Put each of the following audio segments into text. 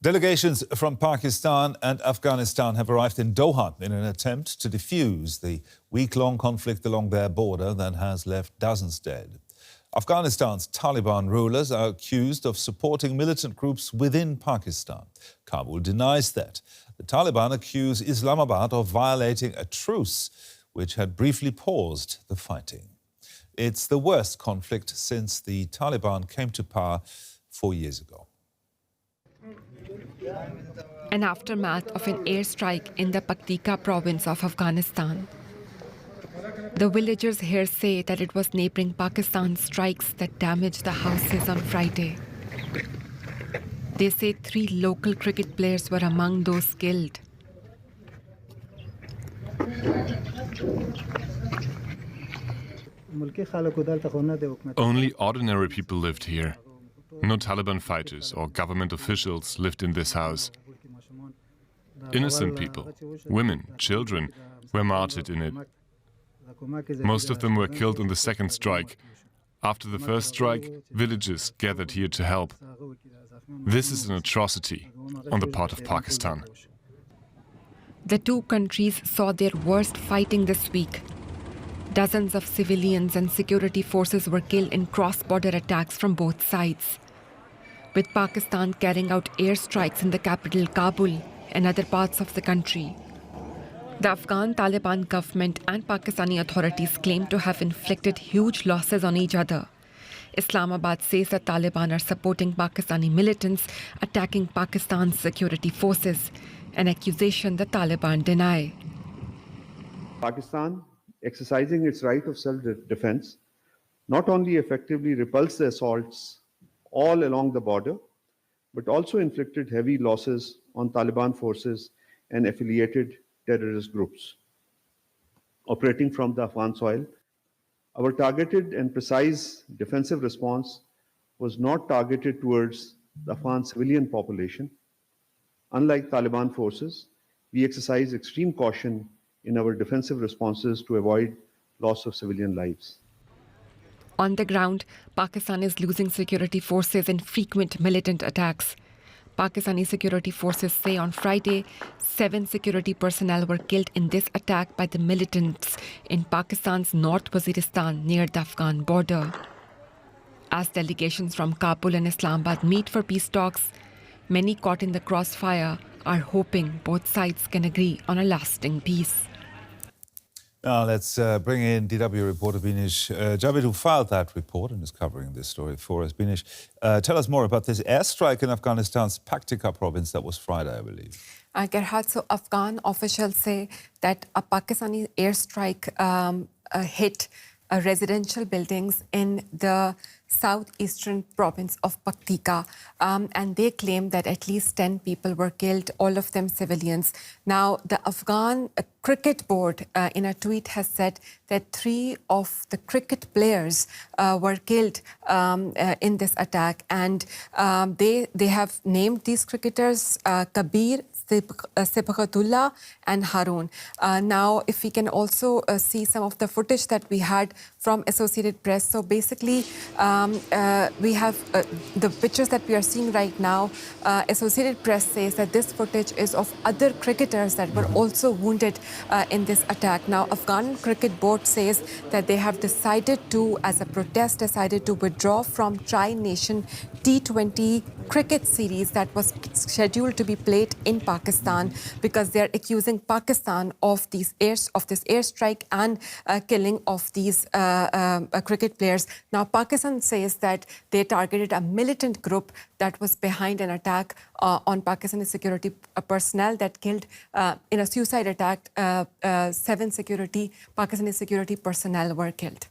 Delegations from Pakistan and Afghanistan have arrived in Doha in an attempt to defuse the week-long conflict along their border that has left dozens dead. Afghanistan's Taliban rulers are accused of supporting militant groups within Pakistan. Kabul denies that. The Taliban accuse Islamabad of violating a truce which had briefly paused the fighting. It's the worst conflict since the Taliban came to power 4 years ago. An aftermath of an airstrike in the Paktika province of Afghanistan. The villagers here say that it was neighboring Pakistan's strikes that damaged the houses on Friday. They say 3 local cricket players were among those killed. Only ordinary people lived here. No Taliban fighters or government officials lived in this house. Innocent people, women, children, were martyred in it. Most of them were killed in the second strike. After the first strike, villagers gathered here to help. This is an atrocity on the part of Pakistan. The two countries saw their worst fighting this week. Dozens of civilians and security forces were killed in cross-border attacks from both sides, with Pakistan carrying out airstrikes in the capital Kabul and other parts of the country. The Afghan Taliban government and Pakistani authorities claim to have inflicted huge losses on each other. Islamabad says the Taliban are supporting Pakistani militants attacking Pakistan's security forces, an accusation the Taliban deny. Pakistan, exercising its right of self-defense, not only effectively repulsed the assaults all along the border, but also inflicted heavy losses on Taliban forces and affiliated terrorist groups operating from the Afghan soil. Our targeted and precise defensive response was not targeted towards the Afghan civilian population. Unlike Taliban forces, we exercise extreme caution in our defensive responses to avoid loss of civilian lives. On the ground, Pakistan is losing security forces in frequent militant attacks. Pakistani security forces say on Friday, 7 security personnel were killed in this attack by the militants in Pakistan's North Waziristan near the Afghan border. As delegations from Kabul and Islamabad meet for peace talks, many caught in the crossfire are hoping both sides can agree on a lasting peace. Now let's bring in DW reporter Binish Javid, who filed that report and is covering this story for us. Binish, tell us more about this airstrike in Afghanistan's Paktika province that was Friday, I believe. Gerhard, so Afghan officials say that a Pakistani airstrike hit residential buildings in the southeastern province of Paktika, and they claim that at least 10 people were killed, all of them civilians. Now, the Afghan cricket board in a tweet has said that 3 of the cricket players were killed in this attack, and they have named these cricketers Kabir, Sibghatullah and Harun. Now, if we can also see some of the footage that we had from Associated Press. So basically, we have the pictures that we are seeing right now. Associated Press says that this footage is of other cricketers that were also wounded in this attack. Now, Afghan Cricket Board says that they have decided to, as a protest, decided to withdraw from Tri-Nation T20 cricket series that was scheduled to be played in Pakistan because they are accusing Pakistan of this airstrike and killing of these cricket players. Now, Pakistan says that they targeted a militant group that was behind an attack on Pakistani security personnel that killed, in a suicide attack, 7 Pakistani security personnel were killed.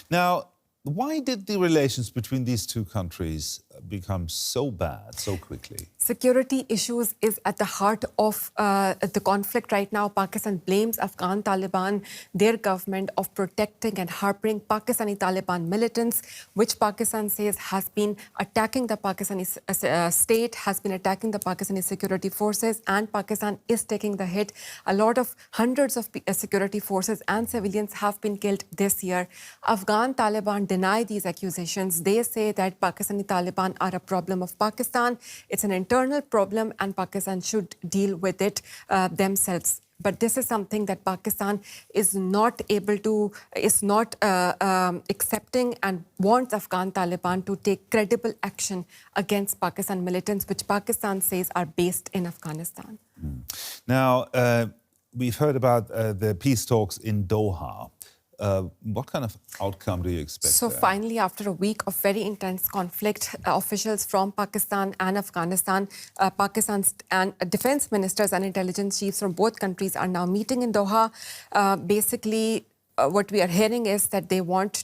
Now, why did the relations between these two countries become so bad so quickly? Security issues is at the heart of the conflict right now. Pakistan blames Afghan Taliban, their government, of protecting and harboring Pakistani Taliban militants, which Pakistan says has been attacking the Pakistani state, has been attacking the Pakistani security forces, and Pakistan is taking the hit. Hundreds of security forces and civilians have been killed this year. Afghan Taliban deny these accusations. They say that Pakistani Taliban are a problem of Pakistan. It's an internal problem and Pakistan should deal with it themselves. But this is something that Pakistan is not accepting and wants Afghan Taliban to take credible action against Pakistan militants, which Pakistan says are based in Afghanistan. Now, we've heard about the peace talks in Doha. What kind of outcome do you expect? So there? finally, after a week of very intense conflict, officials from Pakistan and Afghanistan, Pakistan's and defense ministers and intelligence chiefs from both countries are now meeting in Doha. Basically, what we are hearing is that they want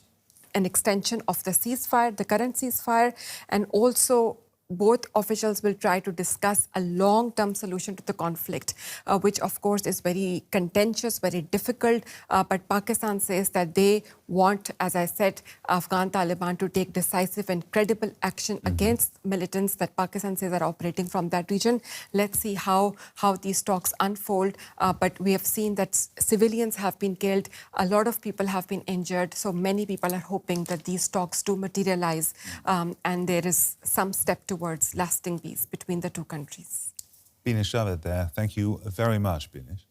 an extension of the ceasefire, the current ceasefire, and also both officials will try to discuss a long-term solution to the conflict, which of course is very contentious, very difficult. But Pakistan says that they want, as I said, Afghan Taliban to take decisive and credible action against militants that Pakistan says are operating from that region. Let's see how these talks unfold. But we have seen that civilians have been killed. A lot of people have been injured. So many people are hoping that these talks do materialize and there is some step towards lasting peace between the two countries. Binish Javed there. Thank you very much, Binish.